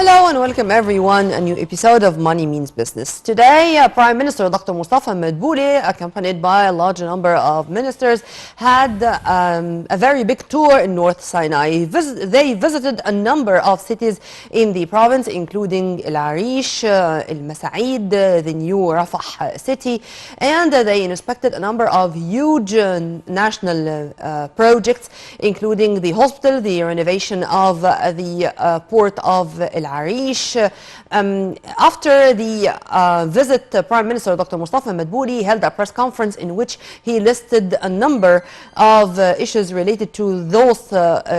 Hello and welcome everyone, a new episode of Money Means Business. Today, Prime Minister Dr. Mustafa Madbouli, accompanied by a large number of ministers, had a very big tour in North Sinai. They visited a number of cities in the province, including El Arish, El Masaid, the new Rafah city, and they inspected a number of huge national projects, including the hospital, the renovation of the port of El Arish. After the visit, Prime Minister Dr. Mustafa Madbouli held a press conference in which he listed a number of issues related to those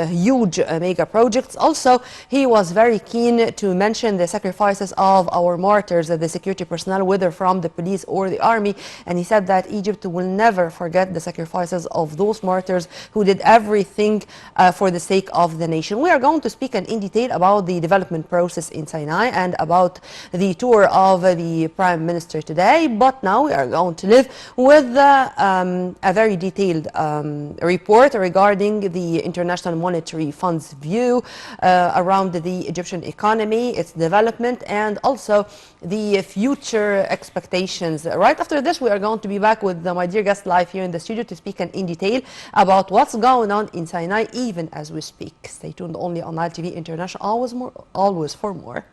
huge mega projects. Also, he was very keen to mention the sacrifices of our martyrs, the security personnel, whether from the police or the army, and he said that Egypt will never forget the sacrifices of those martyrs who did everything for the sake of the nation. We are going to speak in detail about the development process in Sinai and about the tour of the Prime Minister today, but now we are going to live with a very detailed report regarding the International Monetary Fund's view around the Egyptian economy, its development, and also the future expectations. Right after this, we are going to be back with my dear guest live here in the studio to speak in detail about what's going on in Sinai even as we speak. Stay tuned only on Nile TV International, always for more.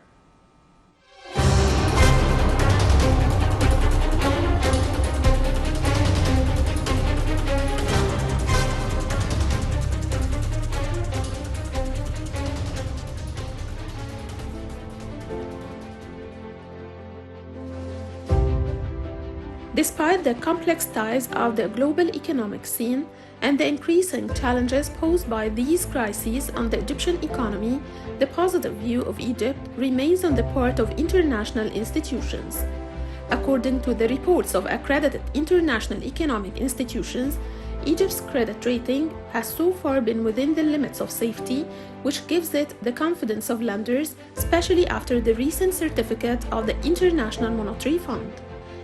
Despite the complex ties of the global economic scene and the increasing challenges posed by these crises on the Egyptian economy, the positive view of Egypt remains on the part of international institutions. According to the reports of accredited international economic institutions, Egypt's credit rating has so far been within the limits of safety, which gives it the confidence of lenders, especially after the recent certificate of the International Monetary Fund.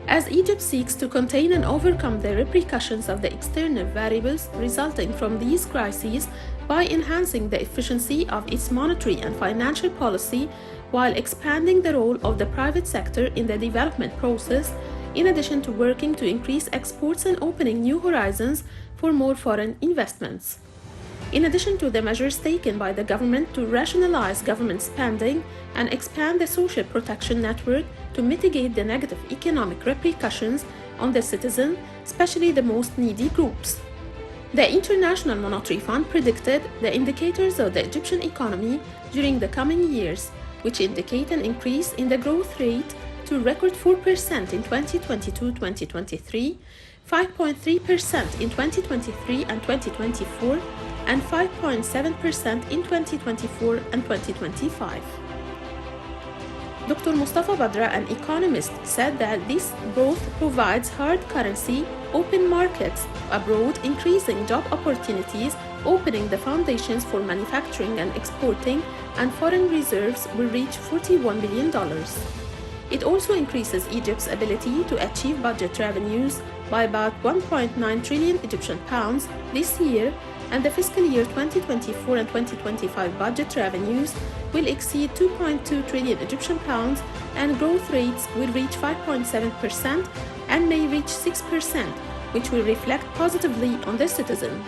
As Egypt seeks to contain and overcome the repercussions of the external variables resulting from these crises by enhancing the efficiency of its monetary and financial policy while expanding the role of the private sector in the development process, in addition to working to increase exports and opening new horizons for more foreign investments. In addition to the measures taken by the government to rationalize government spending and expand the social protection network to mitigate the negative economic repercussions on the citizen, especially the most needy groups. The International Monetary Fund predicted the indicators of the Egyptian economy during the coming years, which indicate an increase in the growth rate to record 4% in 2022-2023, 5.3% in 2023 and 2024, and 5.7% in 2024 and 2025. Dr. Mustafa Badra, an economist, said that this growth provides hard currency, open markets abroad, increasing job opportunities, opening the foundations for manufacturing and exporting, and foreign reserves will reach $41 billion. It also increases Egypt's ability to achieve budget revenues by about 1.9 trillion Egyptian pounds this year, and the fiscal year 2024 and 2025 budget revenues will exceed 2.2 trillion Egyptian pounds, and growth rates will reach 5.7% and may reach 6%, which will reflect positively on the citizen.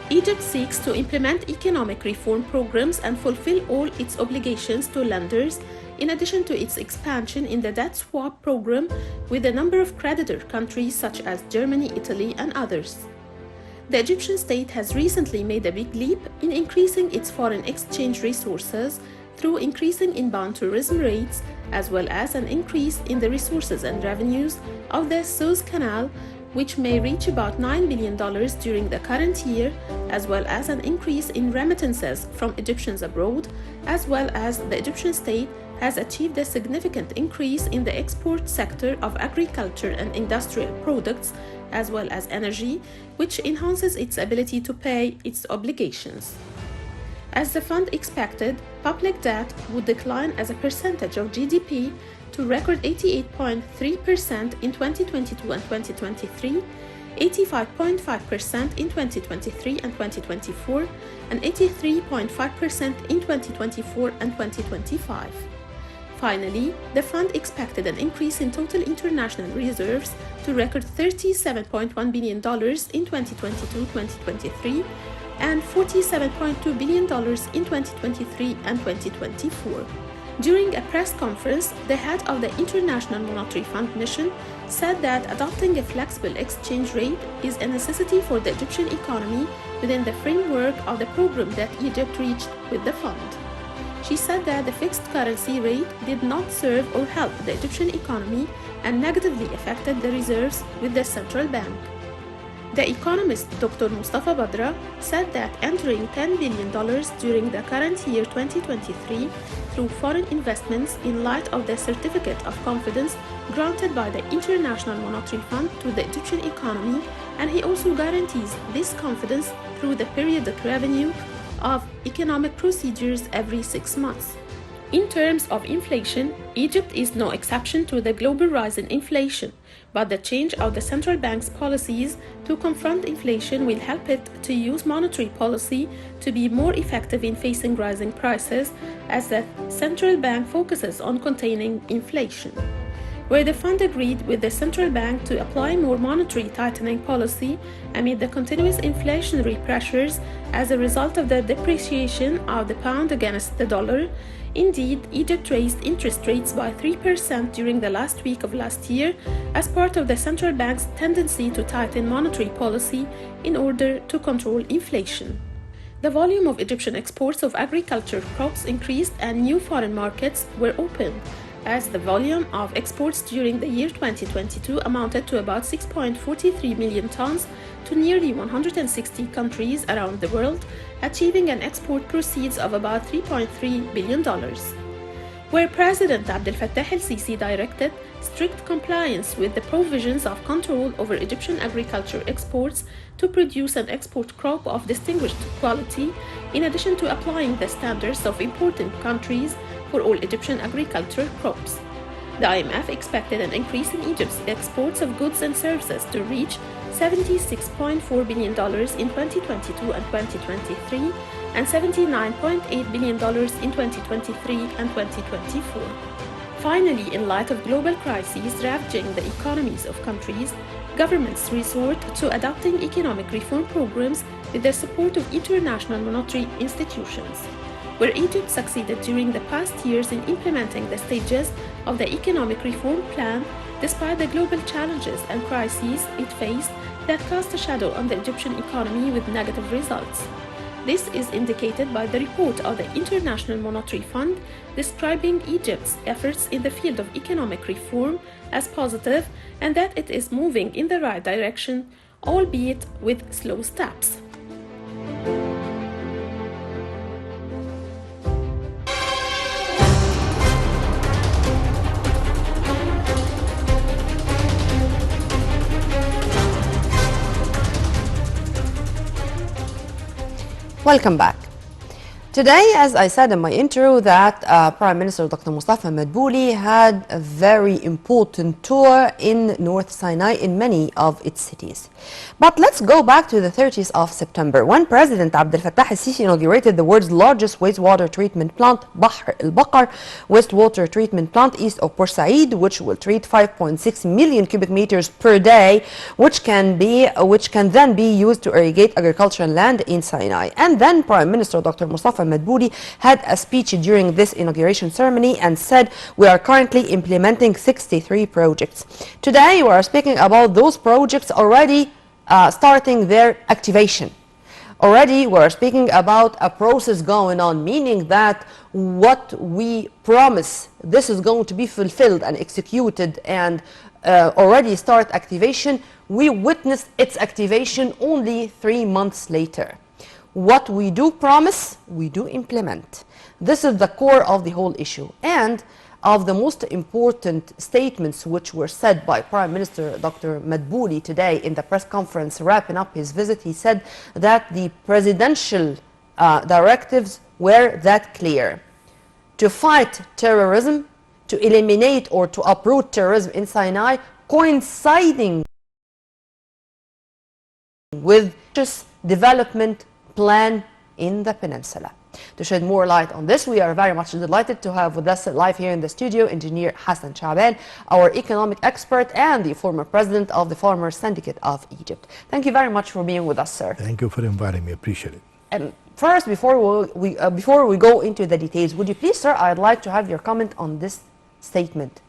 Egypt seeks to implement economic reform programs and fulfill all its obligations to lenders, in addition to its expansion in the debt swap program with a number of creditor countries such as Germany, Italy, and others. The Egyptian state has recently made a big leap in increasing its foreign exchange resources through increasing inbound tourism rates, as well as an increase in the resources and revenues of the Suez Canal, which may reach about $9 billion during the current year, as well as an increase in remittances from Egyptians abroad, as well as the Egyptian state has achieved a significant increase in the export sector of agriculture and industrial products, as well as energy, which enhances its ability to pay its obligations. As the fund expected, public debt would decline as a percentage of GDP to record 88.3% in 2022 and 2023, 85.5% in 2023 and 2024, and 83.5% in 2024 and 2025. Finally, the fund expected an increase in total international reserves to record $37.1 billion in 2022-2023 and $47.2 billion in 2023 and 2024. During a press conference, the head of the International Monetary Fund mission said that adopting a flexible exchange rate is a necessity for the Egyptian economy within the framework of the program that Egypt reached with the fund. She said that the fixed currency rate did not serve or help the Egyptian economy and negatively affected the reserves with the central bank. The economist Dr. Mustafa Badra said that entering $10 billion during the current year 2023 through foreign investments in light of the certificate of confidence granted by the International Monetary Fund to the Egyptian economy, and he also guarantees this confidence through the periodic review of economic procedures every 6 months. In terms of inflation, Egypt is no exception to the global rise in inflation, but the change of the central bank's policies to confront inflation will help it to use monetary policy to be more effective in facing rising prices as the central bank focuses on containing inflation. Where the fund agreed with the central bank to apply more monetary tightening policy amid the continuous inflationary pressures as a result of the depreciation of the pound against the dollar. Indeed, Egypt raised interest rates by 3% during the last week of last year as part of the central bank's tendency to tighten monetary policy in order to control inflation. The volume of Egyptian exports of agricultural crops increased and new foreign markets were opened, as the volume of exports during the year 2022 amounted to about 6.43 million tons to nearly 160 countries around the world, achieving an export proceeds of about $3.3 billion. Where President Abdel Fattah el-Sisi directed strict compliance with the provisions of control over Egyptian agriculture exports to produce an export crop of distinguished quality, in addition to applying the standards of importing countries for all Egyptian agricultural crops. The IMF expected an increase in Egypt's exports of goods and services to reach $76.4 billion in 2022 and 2023 and $79.8 billion in 2023 and 2024. Finally, in light of global crises ravaging the economies of countries, governments resort to adopting economic reform programs with the support of international monetary institutions. Where Egypt succeeded during the past years in implementing the stages of the economic reform plan, despite the global challenges and crises it faced that cast a shadow on the Egyptian economy with negative results. This is indicated by the report of the International Monetary Fund describing Egypt's efforts in the field of economic reform as positive and that it is moving in the right direction, albeit with slow steps. Welcome back. Today, as I said in my intro, that Prime Minister Dr. Mustafa Madbouli had a very important tour in North Sinai in many of its cities. But let's go back to the 30th of September when President Abdel Fattah el-Sisi inaugurated the world's largest wastewater treatment plant, Bahr el-Bakr wastewater treatment plant east of Port Said, which will treat 5.6 million cubic meters per day, which can then be used to irrigate agricultural land in Sinai. And then Prime Minister Dr. Mustafa Madbouli had a speech during this inauguration ceremony and said, "We are currently implementing 63 projects." Today we are speaking about those projects already starting their activation. Already we are speaking about a process going on, meaning that what we promise, this is going to be fulfilled and executed and already start activation. We witnessed its activation only 3 months later. What we do promise, we do implement. This is the core of the whole issue. And of the most important statements which were said by Prime Minister Dr. Madbouli today in the press conference wrapping up his visit, he said that the presidential directives were that clear. To fight terrorism, to eliminate or to uproot terrorism in Sinai, coinciding with just development plan in the peninsula. To shed more light on this, we are very much delighted to have with us live here in the studio Engineer Hassan Shaaban, our economic expert and the former president of the Farmers Syndicate of Egypt. Thank you very much for being with us, sir. Thank you for inviting me. Appreciate it. And first, before we go into the details, would you please, sir, I'd like to have your comment on this statement.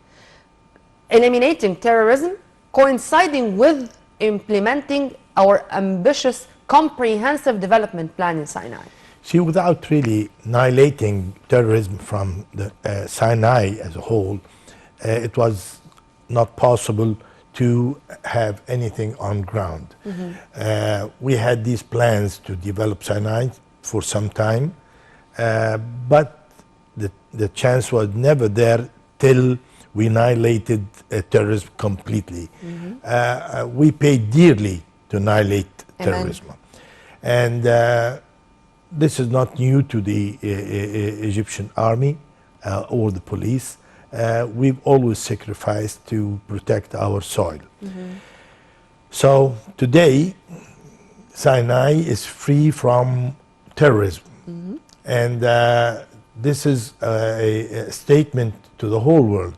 Eliminating terrorism coinciding with implementing our ambitious comprehensive development plan in Sinai. See, without really annihilating terrorism from the Sinai as a whole, it was not possible to have anything on ground. We had these plans to develop Sinai for some time, but the chance was never there till we annihilated terrorism completely. We paid dearly to annihilate terrorism. And this is not new to the Egyptian army or the police. We've always sacrificed to protect our soil. So today, Sinai is free from terrorism. And this is a statement to the whole world.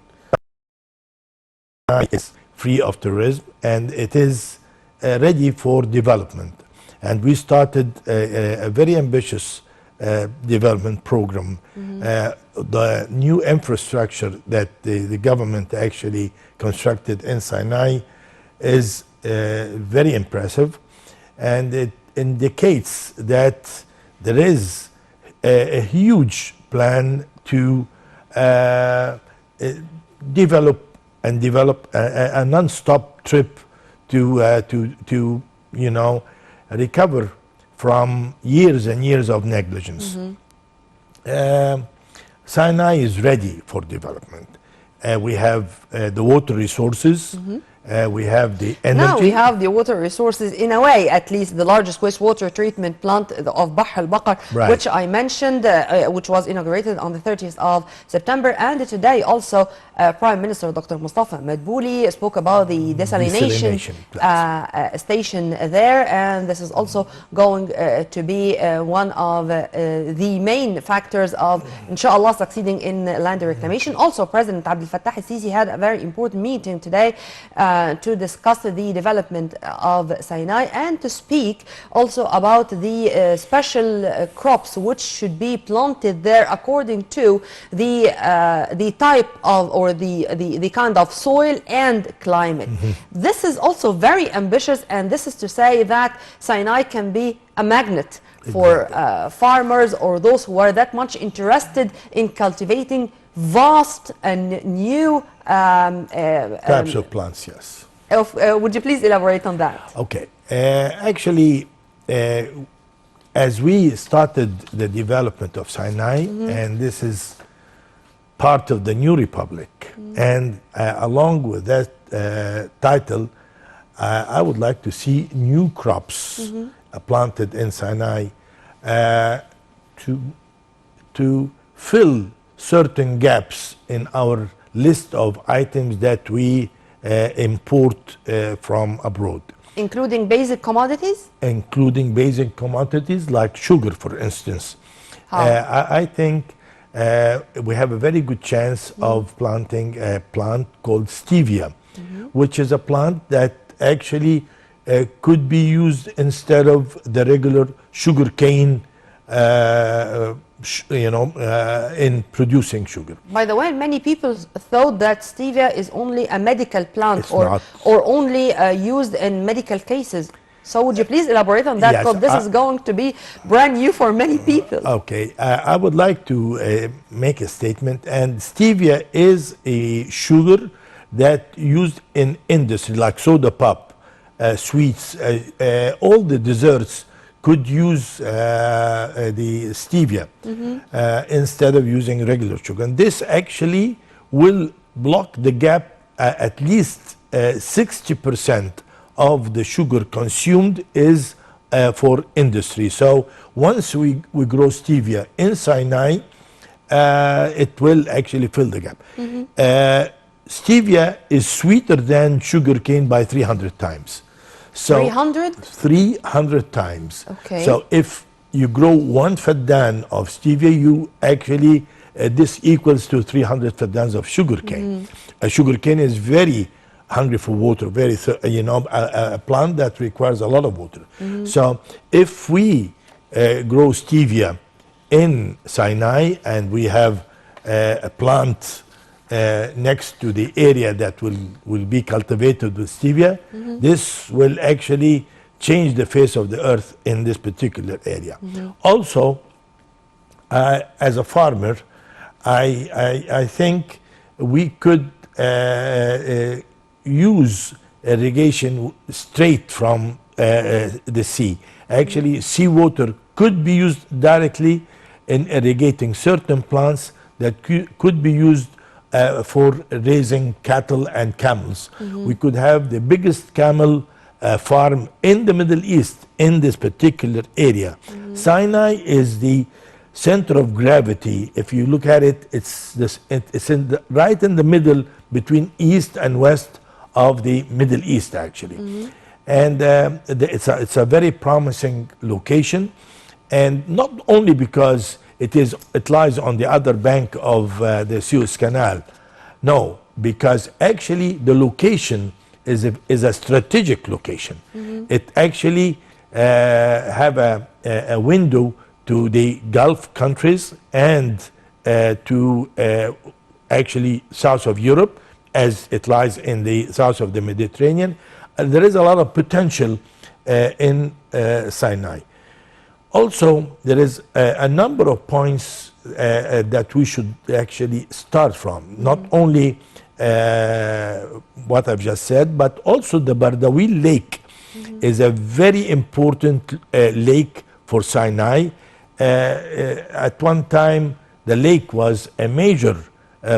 Is free of terrorism and it is ready for development. And we started a very ambitious development program. The new infrastructure that the government actually constructed in Sinai is very impressive, and it indicates that there is a huge plan to develop a non-stop trip to recover from years and years of negligence. Sinai is ready for development. We have the water resources. We have the energy. Now we have the water resources, in a way, at least the largest wastewater treatment plant of Bahr al-Bakr, which I mentioned, which was inaugurated on the 30th of September. And today also Prime Minister Dr. Mustafa Madbouli spoke about the desalination station there, and this is also going to be one of the main factors of, inshallah, succeeding in land reclamation. Also, President Abdel Fattah al-Sisi had a very important meeting today to discuss the development of Sinai and to speak also about the special crops which should be planted there according to the type of or the kind of soil and climate. This is also very ambitious, and this is to say that Sinai can be a magnet for farmers or those who are that much interested in cultivating vast and new types of plants, yes. Would you please elaborate on that? Okay. Actually, as we started the development of Sinai, and this is part of the new republic, and along with that title, I would like to see new crops planted in Sinai to fill certain gaps in our list of items that we import from abroad. Including basic commodities? Including basic commodities like sugar, for instance. I think we have a very good chance of planting a plant called stevia, which is a plant that actually could be used instead of the regular sugar cane in producing sugar. By the way, many people thought that stevia is only a medical plant or only used in medical cases. So would you please elaborate on that? Because this is going to be brand new for many people. Okay, I would like to make a statement. And stevia is a sugar that used in industry, like soda pop, sweets, all the desserts could use the stevia instead of using regular sugar. And this actually will block the gap. At least 60% of the sugar consumed is for industry. So once we grow stevia in Sinai, it will actually fill the gap. Stevia is sweeter than sugar cane by 300 times. So 300? 300 times. Okay. So if you grow 1 faddan of stevia, you actually this equals to 300 faddans of sugarcane. Sugarcane is very hungry for water, very a plant that requires a lot of water. So if we grow stevia in Sinai and we have a plant next to the area that will be cultivated with stevia, this will actually change the face of the earth in this particular area. Also, as a farmer, I think we could use irrigation straight from the sea. Actually, seawater could be used directly in irrigating certain plants that could be used for raising cattle and camels. We could have the biggest camel farm in the Middle East in this particular area. Sinai is the center of gravity. If you look at it, it's right in the middle between east and west of the Middle East, actually. And it's a very promising location, and not only because it lies on the other bank of the Suez Canal. No, because actually the location is a strategic location. It actually have a window to the Gulf countries and to actually south of Europe, as it lies in the south of the Mediterranean. And there is a lot of potential in Sinai. Also, there is a number of points that we should actually start from. Not only what I've just said, but also the Bardawi Lake is a very important lake for Sinai. At one time, the lake was a major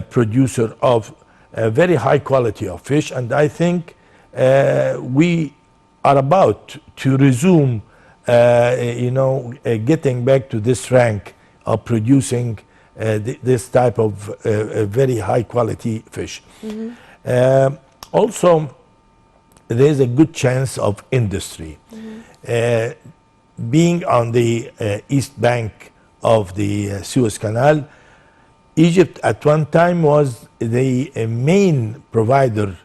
producer of a very high quality of fish, and I think we are about to resume getting back to this rank of producing this type of very high quality fish. Also, there is a good chance of industry. Being on the east bank of the Suez Canal, Egypt at one time was the main provider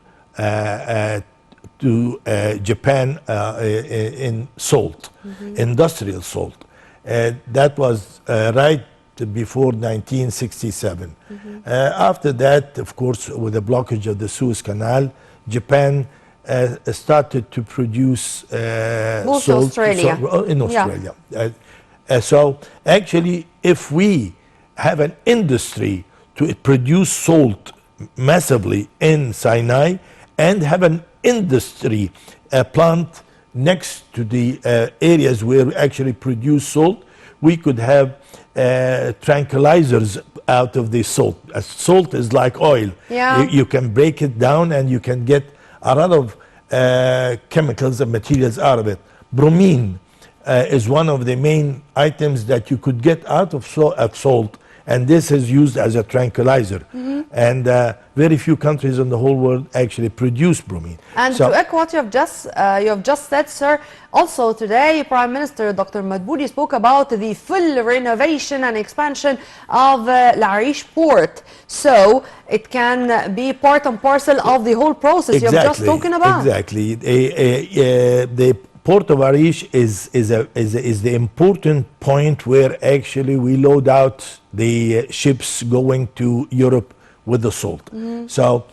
to Japan in salt, industrial salt. That was right before 1967. After that, of course, with the blockage of the Suez Canal, Japan started to produce salt Australia. in Australia. So actually, if we have an industry to produce salt massively in Sinai and have an industry plant next to the areas where we actually produce salt, we could have tranquilizers out of the salt. Salt is like oil. You can break it down and you can get a lot of chemicals and materials out of it. Bromine is one of the main items that you could get out of salt, and this is used as a tranquilizer. And very few countries in the whole world actually produce bromine. And to echo what you have just said, sir, also today Prime Minister Dr. Madbouli spoke about the full renovation and expansion of L'Arish port. So it can be part and parcel of the whole process you have just spoken about. Exactly. The Port of Arish is the important point where actually we load out the ships going to Europe with the salt. So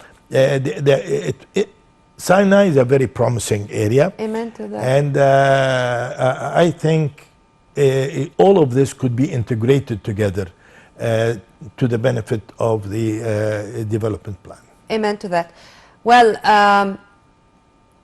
Sinai is a very promising area. Amen to that. And I think all of this could be integrated together to the benefit of the development plan. Amen to that. Well,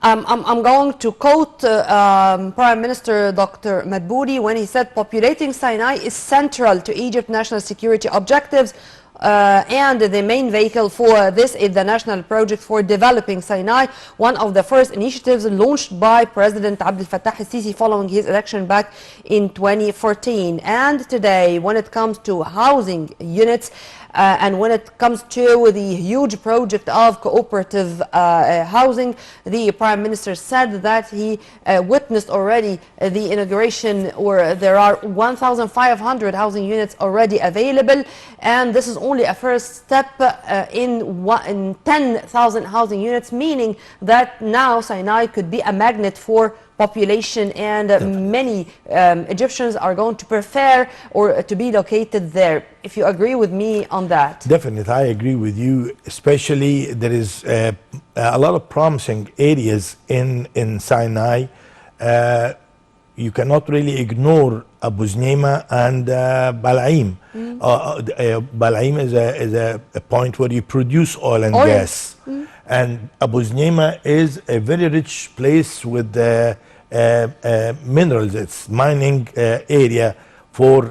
I'm going to quote Prime Minister Dr. Madbouli when he said populating Sinai is central to Egypt's national security objectives, and the main vehicle for this is the National Project for Developing Sinai, one of the first initiatives launched by President Abdel Fattah al-Sisi following his election back in 2014. And today, when it comes to housing units, And when it comes to the huge project of cooperative housing, the Prime Minister said that he witnessed already the inauguration, or there are 1,500 housing units already available, and this is only a first step in 10,000 housing units, meaning that now Sinai could be a magnet for population, and many Egyptians are going to prefer or to be located there. If you agree with me on that. Definitely, I agree with you. Especially, there is a lot of promising areas in Sinai. You cannot really ignore Abu Znima and Balaim. Balaim is a point where you produce oil and gas. And Abu Znima is a very rich place with minerals. It's mining area for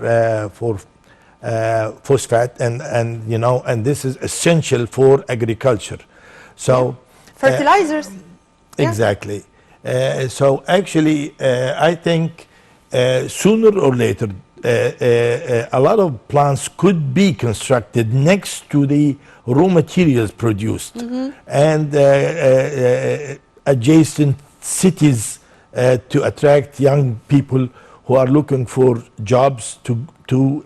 phosphate, and this is essential for agriculture. So fertilizers. Exactly. So actually, I think sooner or later, a lot of plants could be constructed next to the raw materials produced, and adjacent cities to attract young people who are looking for jobs to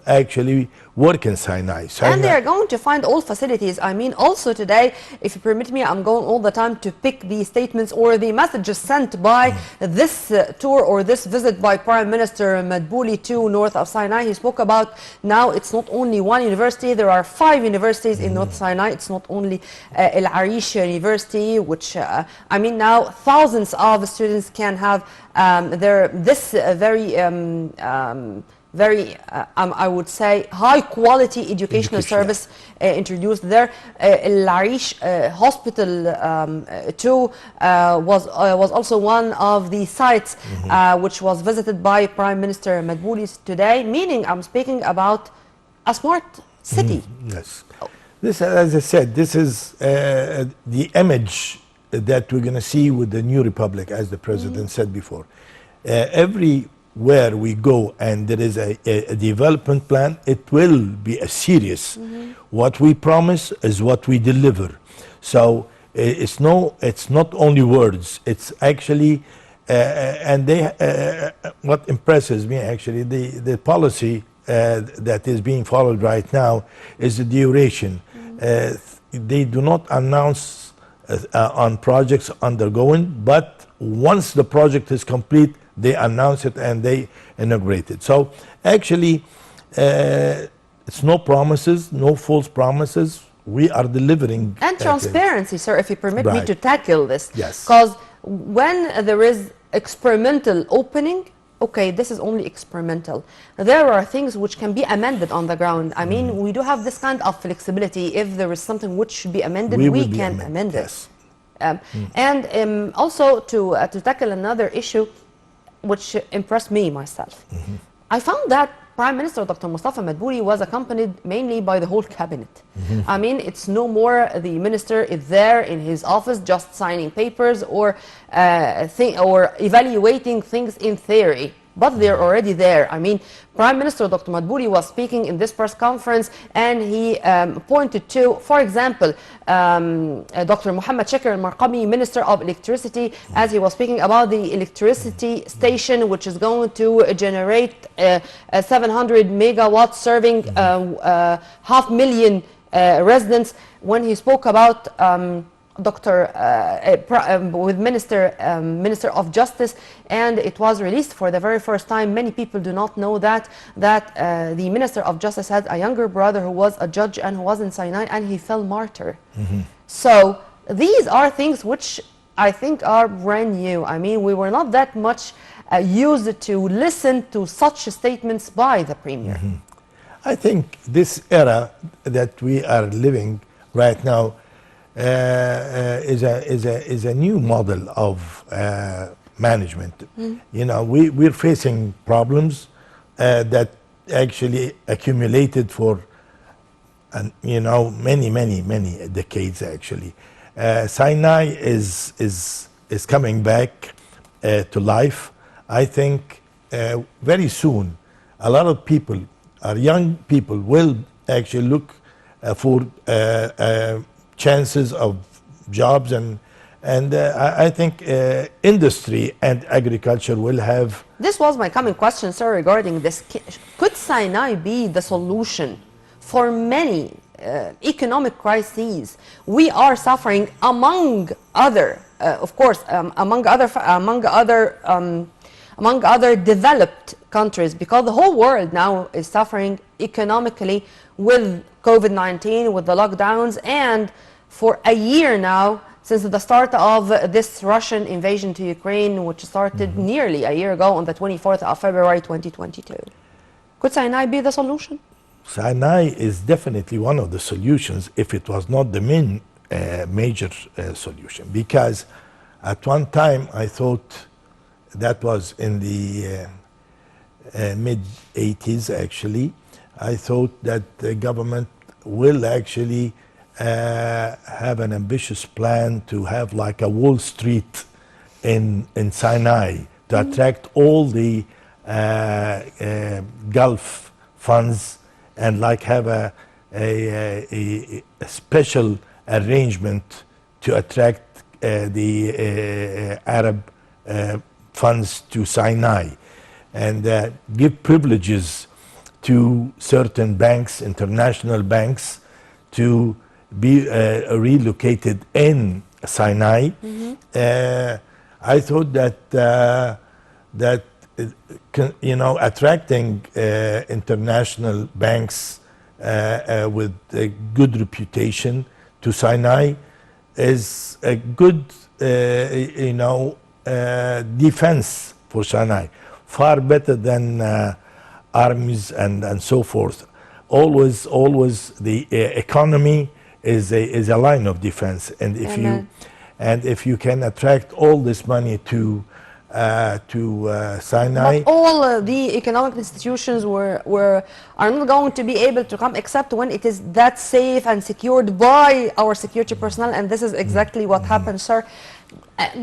actually work in Sinai. And they are going to find all facilities. I mean, also today, if you permit me, I'm going all the time to pick the statements or the messages sent by this tour or this visit by Prime Minister Madbouli to north of Sinai. He spoke about now it's not only one university, there are 5 universities in North Sinai. It's not only El Arish University, which, I mean, now thousands of students can have this very, I would say, high-quality educational service introduced there. El Arish Hospital too was also one of the sites which was visited by Prime Minister Madbouli today, meaning I'm speaking about a smart city. Yes. This, as I said, this is the image that we're going to see with the new republic, as the President said before. Everywhere we go and there is a development plan, it will be a serious. What we promise is what we deliver. So it's not only words. It's actually, and what impresses me actually, the policy that is being followed right now is the duration. They do not announce on projects undergoing, but once the project is complete, they announce it and they inaugurate it. So actually, it's no promises, no false promises. We are delivering. And transparency, sir, if you permit me to tackle this. Yes. Because when there is experimental opening, okay, this is only experimental. There are things which can be amended on the ground. I mean, we do have this kind of flexibility. If there is something which should be amended, we can amend it. Yes. And also to tackle another issue which impressed me myself. I found that Prime Minister Dr. Mustafa Madbouli was accompanied mainly by the whole cabinet. I mean, it's no more the minister is there in his office just signing papers or evaluating things in theory, but they're already there. I mean, Prime Minister Dr. Madbouli was speaking in this press conference, and he pointed to, for example, Dr. Muhammad Shakir al-Marqami, Minister of Electricity, as he was speaking about the electricity station, which is going to generate 700 megawatts, serving 500,000 residents. When he spoke about with Minister of Justice, and it was released for the very first time. Many people do not know that the Minister of Justice had a younger brother who was a judge and who was in Sinai, and he fell martyr. So these are things which I think are brand new. I mean, we were not that much used to listen to such statements by the Premier. I think this era that we are living right now is a new model of management. You know, we're facing problems that actually accumulated for many decades actually. Sinai is coming back to life. I think very soon a lot of people, our young people, will actually look for chances of jobs, and I think industry and agriculture will have. This was my coming question, sir, regarding this. Could Sinai be the solution for many economic crises we are suffering, among other, of course, among other developed countries, because the whole world now is suffering economically with COVID-19, with the lockdowns, and for a year now, since the start of this Russian invasion to Ukraine, which started nearly a year ago on the 24th of February 2022. Could Sinai be the solution? Sinai is definitely one of the solutions, if it was not the main major solution, because at one time I thought, that was in the mid-80s actually, I thought that the government will actually have an ambitious plan to have like a Wall Street in Sinai to attract all the Gulf funds, and like have a special arrangement to attract the Arab funds to Sinai, and give privileges to certain banks, international banks, to be relocated in Sinai. I thought that attracting international banks with a good reputation to Sinai is a good defense for Sinai, far better than armies and so forth. Always the economy is a line of defense, and if you can attract all this money to Sinai. But all the economic institutions are not going to be able to come except when it is that safe and secured by our security personnel, and this is exactly what happened, sir.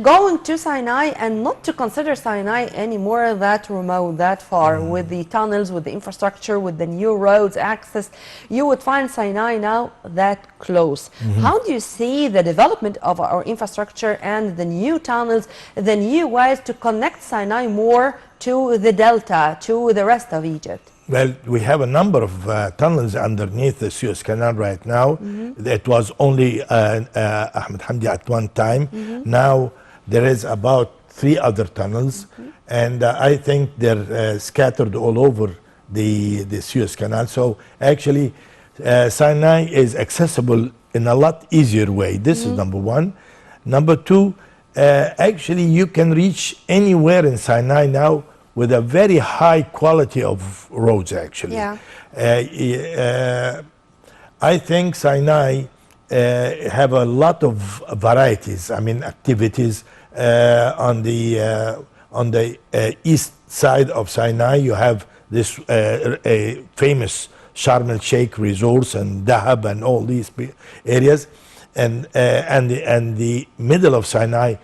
Going to Sinai, and not to consider Sinai anymore that remote, that far, with the tunnels, with the infrastructure, with the new roads access, you would find Sinai now that close. How do you see the development of our infrastructure and the new tunnels, the new ways to connect Sinai more to the delta, to the rest of Egypt? Well, we have a number of tunnels underneath the Suez Canal right now. It was only Ahmed Hamdi at one time. Now there is about 3 other tunnels, and I think they're scattered all over the Suez Canal. So actually, Sinai is accessible in a lot easier way. This is number one. Number two, actually you can reach anywhere in Sinai now with a very high quality of roads, actually. I think Sinai have a lot of varieties, I mean activities. On the east side of Sinai, you have this famous Sharm el-Sheikh resorts and Dahab and all these areas. And the middle of Sinai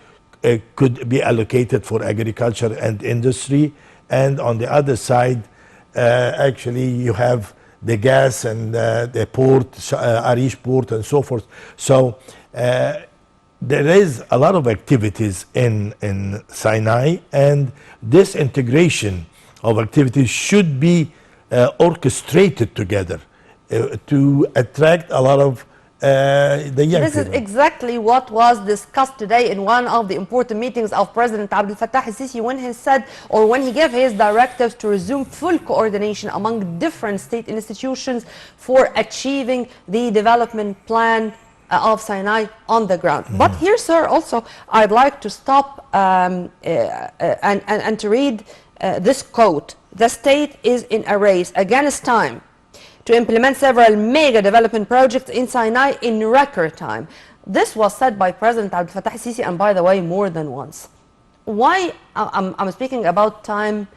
could be allocated for agriculture and industry, and on the other side, actually you have the gas and the port, Arish port, and so forth. So there is a lot of activities in Sinai, and this integration of activities should be orchestrated together to attract a lot of the young people. This is exactly what was discussed today in one of the important meetings of President Abdel Fattah al-Sisi, when he said, or when he gave his directives to resume full coordination among different state institutions for achieving the development plan of Sinai on the ground. But here, sir, also I'd like to stop and to read this quote. The state is in a race against time to implement several mega development projects in Sinai in record time. This was said by President Abdel Fattah al-Sisi, and by the way, more than once. Why I'm speaking about time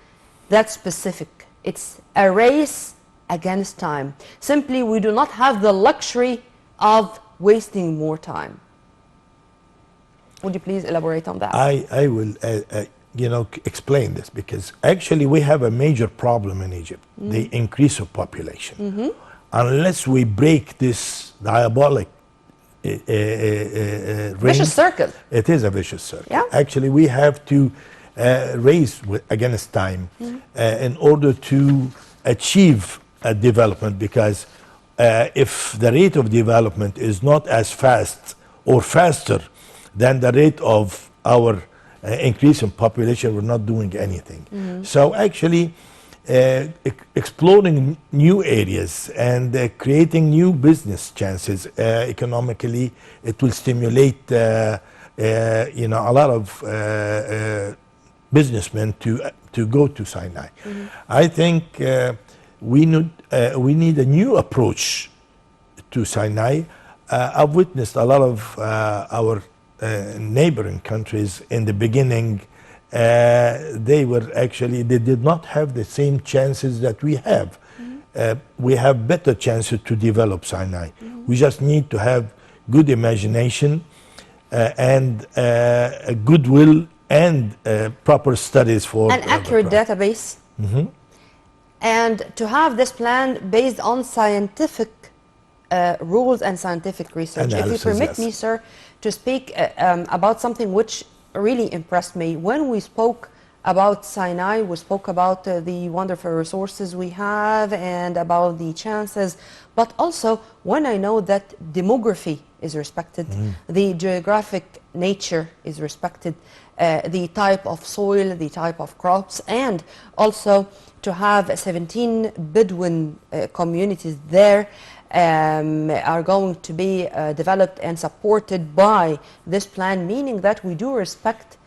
that's specific? It's a race against time. Simply, we do not have the luxury of wasting more time. Would you please elaborate on that? I will explain this, because actually we have a major problem in Egypt, the increase of population. unless we break this diabolic ring. Vicious circle. It is a vicious circle. Yeah. Actually, we have to race against time in order to achieve a development, because if the rate of development is not as fast or faster than the rate of our increase in population, we're not doing anything. So actually, exploring new areas and creating new business chances economically, it will stimulate a lot of businessmen to go to Sinai. I think we need a new approach to Sinai. I've witnessed a lot of our neighboring countries in the beginning. They did not have the same chances that we have. We have better chances to develop Sinai. We just need to have good imagination and a goodwill and proper studies for an accurate database, and to have this plan based on scientific rules and scientific research. Analysis, if you permit yes. me, sir, to speak about something which really impressed me. When we spoke about Sinai, we spoke about the wonderful resources we have and about the chances, but also when I know that demography is respected, the geographic nature is respected, the type of soil, the type of crops, and also to have 17 Bedouin communities there are going to be developed and supported by this plan, meaning that we do respect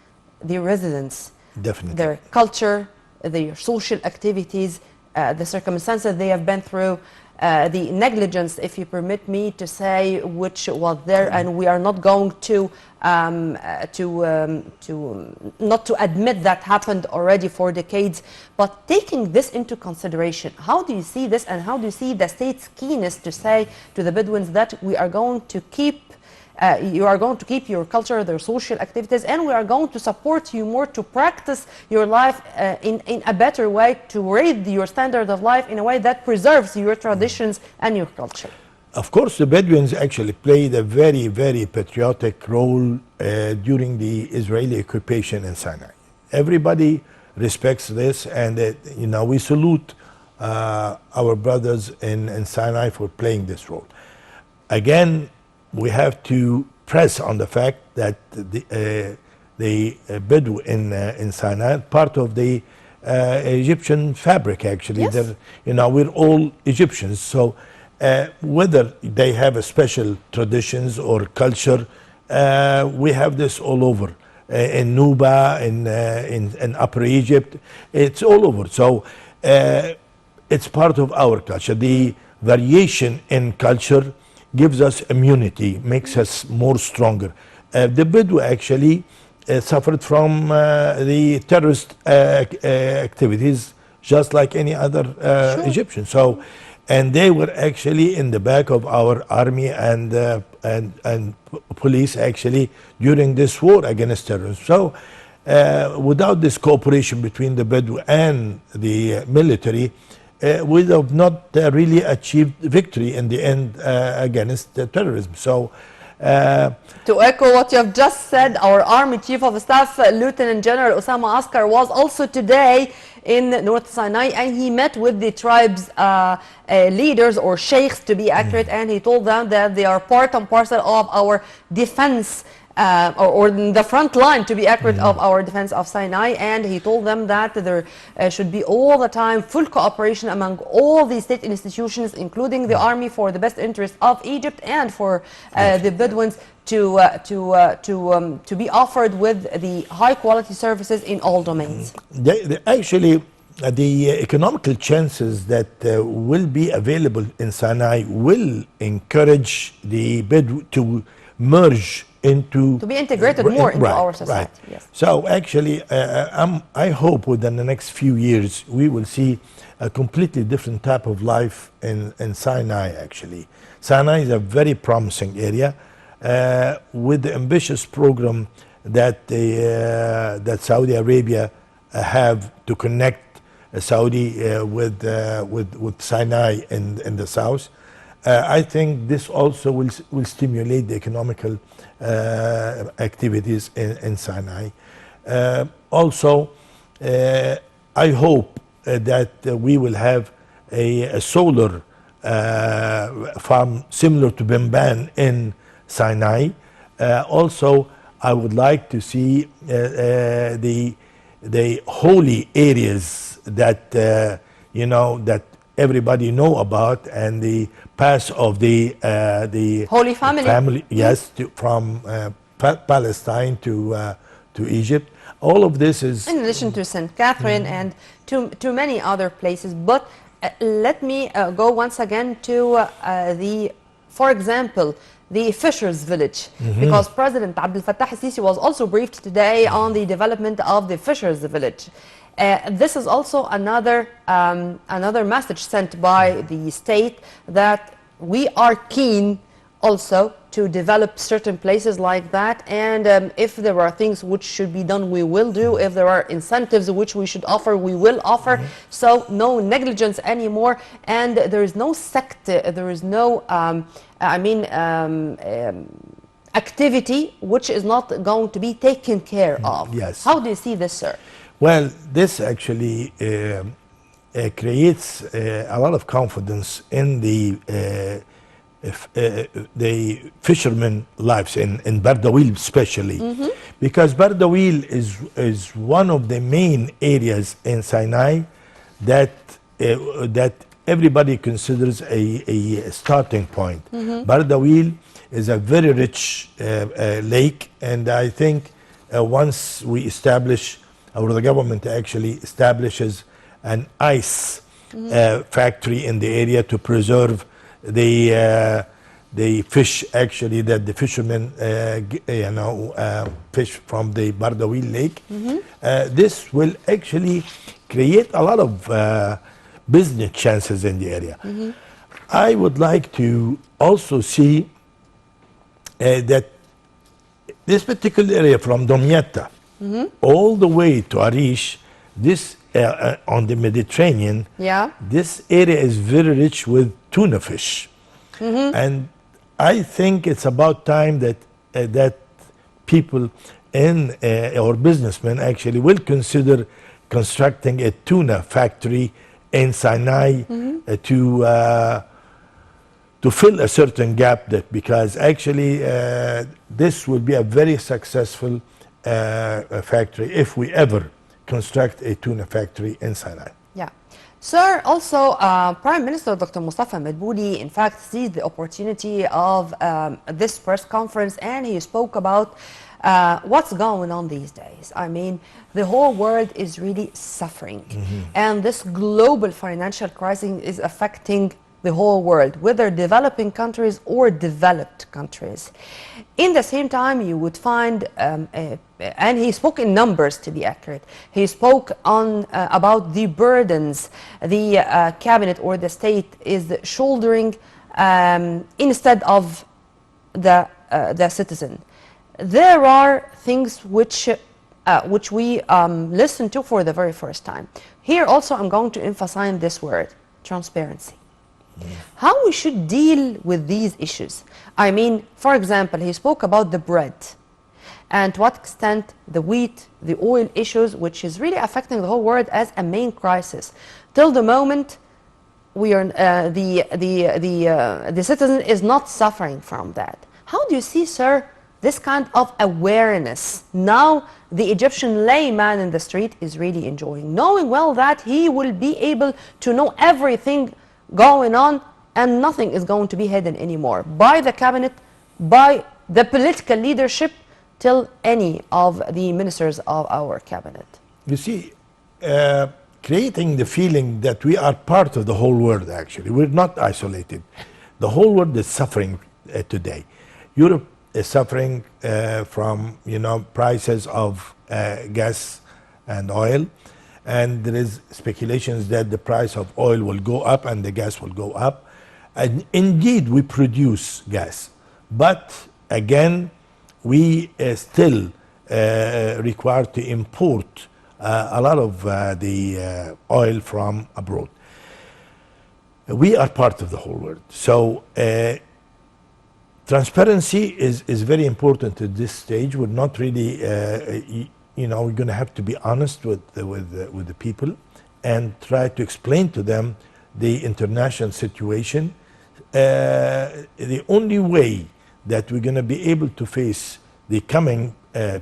the residents, Definitely. their culture, their social activities, the circumstances they have been through, the negligence, if you permit me to say, which was there, and we are not going to not to admit that happened already for decades. But taking this into consideration, how do you see this, and how do you see the state's keenness to say to the Bedouins that we are going to keep you are going to keep your culture, their social activities, and we are going to support you more to practice your life in a better way, to raise your standard of life in a way that preserves your traditions and your culture? Of course, the Bedouins actually played a very, very patriotic role during the Israeli occupation in Sinai. Everybody respects this, and we salute our brothers in Sinai for playing this role. Again, we have to press on the fact that the Bedouin in Sinai, part of the Egyptian fabric, actually. Yes. We're all Egyptians, so whether they have a special traditions or culture, we have this all over. In Nuba, in Upper Egypt, it's all over. So it's part of our culture. The variation in culture gives us immunity, makes us more stronger. The Bedouin actually suffered from the terrorist activities just like any other Sure. Egyptian. So, and they were actually in the back of our army and police actually during this war against terrorism. So without this cooperation between the Bedouin and the military, we have not really achieved victory in the end against terrorism. So, to echo what you have just said, our Army Chief of Staff, Lieutenant General Osama Askar, was also today in North Sinai, and he met with the tribe's leaders, or sheikhs to be accurate, and he told them that they are part and parcel of our defense, or the front line, to be accurate, of our defense of Sinai. And he told them that there should be all the time full cooperation among all the state institutions, including the army, for the best interest of Egypt and for the Bedouins to be offered with the high quality services in all domains. Actually, the economical chances that will be available in Sinai will encourage the Bedouin to merge into... To be integrated more into our society. Right. Yes. So actually, I hope within the next few years, we will see a completely different type of life in Sinai, actually. Sinai is a very promising area with the ambitious program that Saudi Arabia have to connect Saudi with Sinai in the south. I think this also will stimulate the economical activities in Sinai. Also, I hope that we will have a solar farm similar to Bimban in Sinai. Also, I would like to see the holy areas that that everybody know about, and the path of the Holy Family. yes, from Palestine to Egypt. All of this is In addition to St. Catherine and to many other places. But let me go once again to for example, the Fishers Village, because President Abdel Fattah al-Sisi was also briefed today on the development of the Fishers Village. This is also another message sent by the state that we are keen also to develop certain places like that, and if there are things which should be done, we will do. If there are incentives which we should offer, we will offer. So no negligence anymore, and there is no there is no activity which is not going to be taken care of. Yes. How do you see this, sir? Well, this actually creates a lot of confidence in the fishermen' lives in Bardawil especially, because Bardawil is one of the main areas in Sinai that everybody considers a starting point. Bardawil is a very rich lake, and I think once we establish, or the government actually establishes an ice factory in the area to preserve the fish actually that the fishermen fish from the Bardawil lake. This will actually create a lot of business chances in the area. I would like to also see that this particular area from Damietta all the way to Arish, this on the Mediterranean, this area is very rich with tuna fish, and I think it's about time that that people or businessmen actually will consider constructing a tuna factory in Sinai to fill a certain gap, that because actually this will be a very successful factory if we ever construct a tuna factory in Sinai. Yeah. Sir, also Prime Minister Dr. Mustafa Madbouli in fact seized the opportunity of this press conference, and he spoke about what's going on these days. I mean, the whole world is really suffering, and this global financial crisis is affecting the whole world, whether developing countries or developed countries. In the same time, you would find, and he spoke in numbers to be accurate, he spoke on about the burdens the cabinet or the state is shouldering instead of the citizen. There are things which we listen to for the very first time. Here also I'm going to emphasize this word, transparency. How we should deal with these issues. I mean, for example, he spoke about the bread and to what extent the wheat, the oil issues, which is really affecting the whole world as a main crisis. Till the moment we are, the citizen is not suffering from that. How do you see, sir, this kind of awareness now the Egyptian layman in the street is really enjoying, knowing well that he will be able to know everything going on and nothing is going to be hidden anymore by the cabinet, by the political leadership, till any of the ministers of our cabinet? You see, creating the feeling that we are part of the whole world, actually. We're not isolated. The whole world is suffering today. Europe is suffering from, prices of gas and oil. And there is speculations that the price of oil will go up and the gas will go up. And indeed, we produce gas. But again, we still require to import a lot of the oil from abroad. We are part of the whole world. So transparency is very important at this stage. We're not really, we're going to have to be honest with the people and try to explain to them the international situation. The only way that we're going to be able to face the coming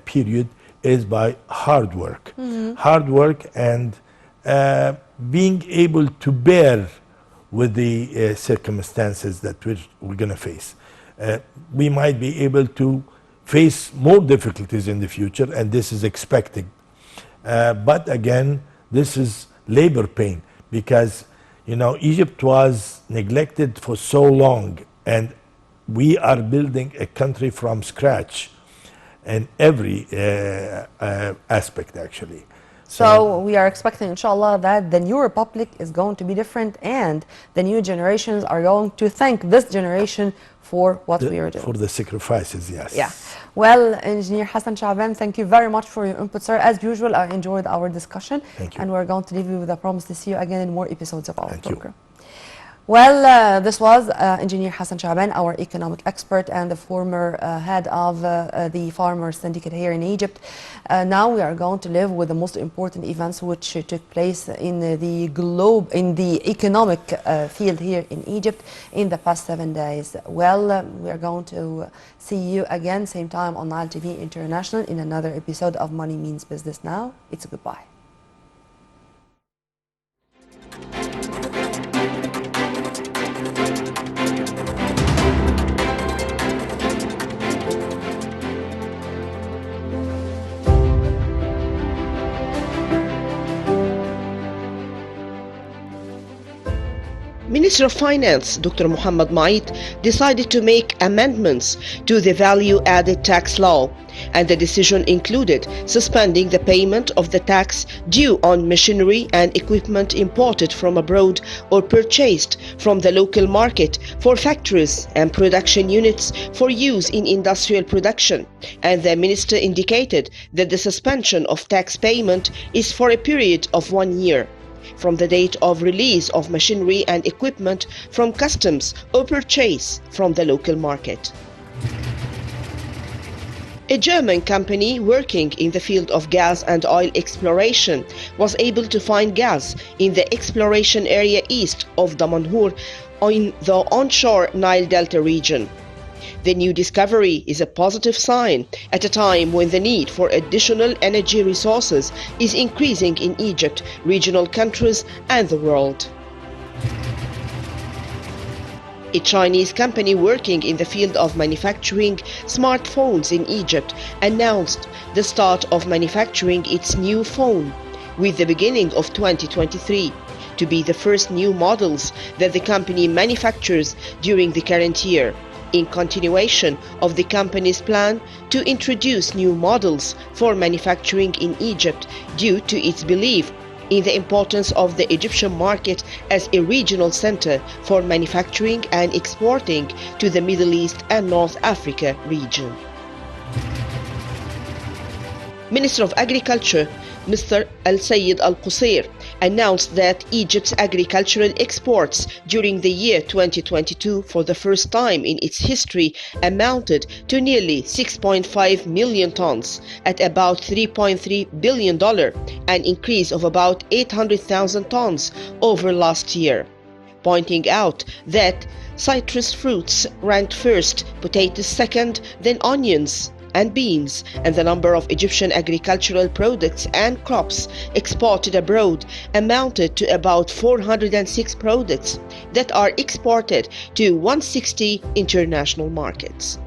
period is by hard work. Hard work and being able to bear with the circumstances that we're going to face. We might be able to face more difficulties in the future, and this is expected. But again, this is labor pain, because Egypt was neglected for so long, and we are building a country from scratch in every aspect, actually. So we are expecting, inshallah, that the new republic is going to be different, and the new generations are going to thank this generation for what we are doing. For the sacrifices, yes. Yeah. Well, Engineer Hassan Shaaban, thank you very much for your input, sir. As usual, I enjoyed our discussion. Thank you. And we're going to leave you with a promise to see you again in more episodes of our Thank program. Well, this was Engineer Hassan Shaaban, our economic expert and the former head of the Farmers Syndicate here in Egypt. Now we are going to live with the most important events which took place in the globe, in the economic field here in Egypt in the past 7 days. Well, we are going to see you again, same time on Nile TV International in another episode of Money Means Business. Now, it's a goodbye. Minister of Finance, Dr. Muhammad Mait, decided to make amendments to the value-added tax law, and the decision included suspending the payment of the tax due on machinery and equipment imported from abroad or purchased from the local market for factories and production units for use in industrial production. And the minister indicated that the suspension of tax payment is for a period of 1 year, from the date of release of machinery and equipment from customs or purchase from the local market. A German company working in the field of gas and oil exploration was able to find gas in the exploration area east of Damanhur in the onshore Nile Delta region. The new discovery is a positive sign at a time when the need for additional energy resources is increasing in Egypt, regional countries, and the world. A Chinese company working in the field of manufacturing smartphones in Egypt announced the start of manufacturing its new phone with the beginning of 2023 to be the first new models that the company manufactures during the current year, in continuation of the company's plan to introduce new models for manufacturing in Egypt due to its belief in the importance of the Egyptian market as a regional center for manufacturing and exporting to the Middle East and North Africa region. Minister of Agriculture, Mr. Al-Sayed Al-Qusayr, announced that Egypt's agricultural exports during the year 2022 for the first time in its history amounted to nearly 6.5 million tons at about $3.3 billion, an increase of about 800,000 tons over last year, pointing out that citrus fruits ranked first, potatoes second, then onions and beans, and the number of Egyptian agricultural products and crops exported abroad amounted to about 406 products that are exported to 160 international markets.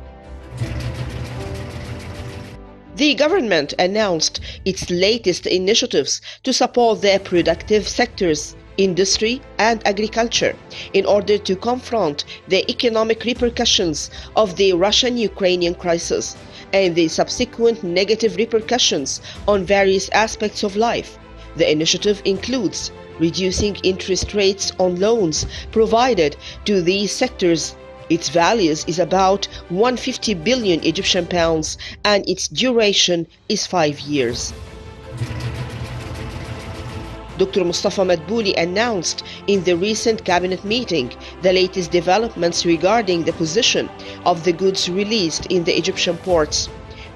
The government announced its latest initiatives to support their productive sectors, industry and agriculture, in order to confront the economic repercussions of the Russian-Ukrainian crisis and the subsequent negative repercussions on various aspects of life. The initiative includes reducing interest rates on loans provided to these sectors. Its value is about 150 billion Egyptian pounds and its duration is 5 years. Dr. Mustafa Madbouli announced in the recent cabinet meeting the latest developments regarding the position of the goods released in the Egyptian ports,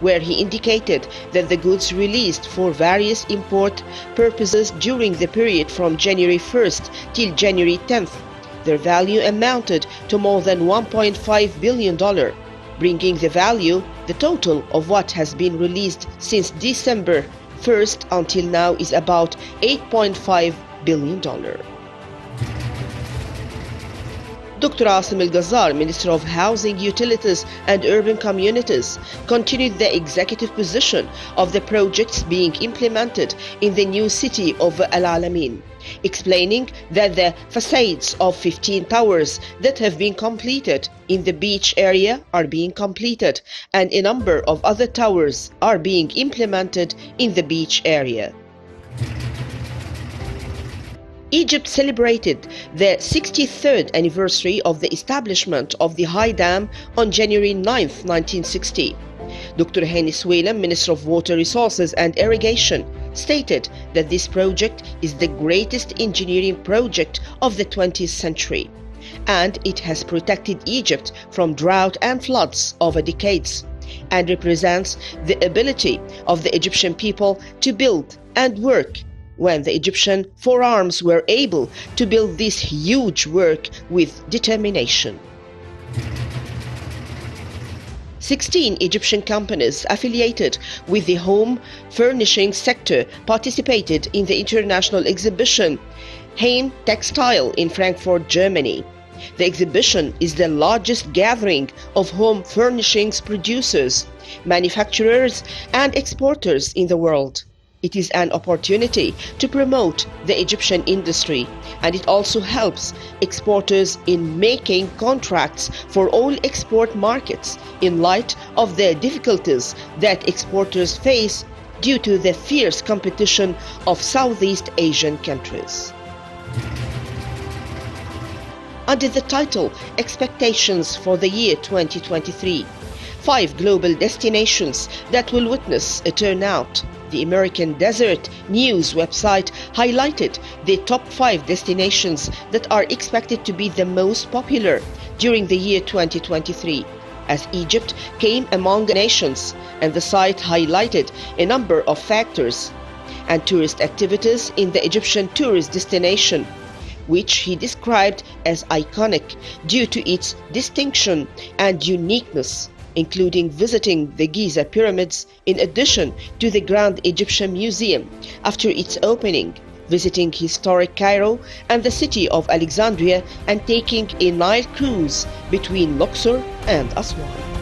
where he indicated that the goods released for various import purposes during the period from January 1st till January 10th, their value amounted to more than $1.5 billion, bringing the total of what has been released since December 1st until now is about $8.5 billion. Dr. Asim Al-Ghazar, Minister of Housing, Utilities and Urban Communities, continued the executive position of the projects being implemented in the new city of Al Alamein, explaining that the facades of 15 towers that have been completed in the beach area are being completed, and a number of other towers are being implemented in the beach area. Egypt celebrated the 63rd anniversary of the establishment of the High Dam on January 9, 1960. Dr. Hani Swalem, Minister of Water Resources and Irrigation, stated that this project is the greatest engineering project of the 20th century, and it has protected Egypt from drought and floods over decades, and represents the ability of the Egyptian people to build and work when the Egyptian forearms were able to build this huge work with determination. 16 Egyptian companies affiliated with the home furnishing sector participated in the international exhibition Heim Textile in Frankfurt, Germany. The exhibition is the largest gathering of home furnishings producers, manufacturers, and exporters in the world. It is an opportunity to promote the Egyptian industry, and it also helps exporters in making contracts for all export markets in light of the difficulties that exporters face due to the fierce competition of Southeast Asian countries. Under the title Expectations for the Year 2023, 5 global destinations that will witness a turnout, the American Desert News website highlighted the top 5 destinations that are expected to be the most popular during the year 2023, as Egypt came among the nations, and the site highlighted a number of factors and tourist activities in the Egyptian tourist destination, which he described as iconic due to its distinction and uniqueness, including visiting the Giza pyramids in addition to the Grand Egyptian Museum after its opening, visiting historic Cairo and the city of Alexandria, and taking a Nile cruise between Luxor and Aswan.